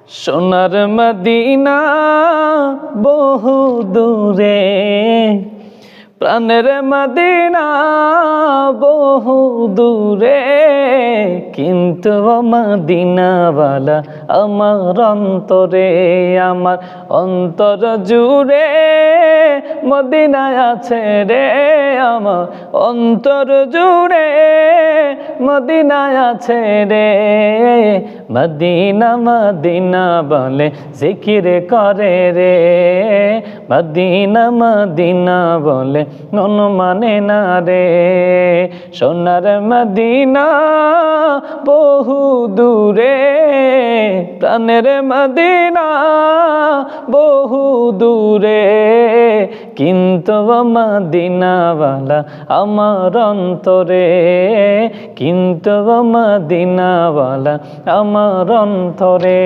সোনার মদিনা বহু দূরে, প্রাণের মদিনা বহু দূরে, কিন্তু মদিনাওয়ালা আমার অন্তরে, আমার অন্তর জুড়ে মদিনায় আছে রে, আমার অন্তর জুড়ে মদিনায় আছে রে। মদিনা মদিনা বলে জিকির করে রে, মদিনা মদিনা বলে মন মানে না রে। সোনার মদিনা বহু দূরে, প্রাণের মদিনা বহু দূরে, কিন্তু মদিনাওয়ালা আমার অন্তরে, কিন্তু মদিনাওয়ালা আমার অন্তরে।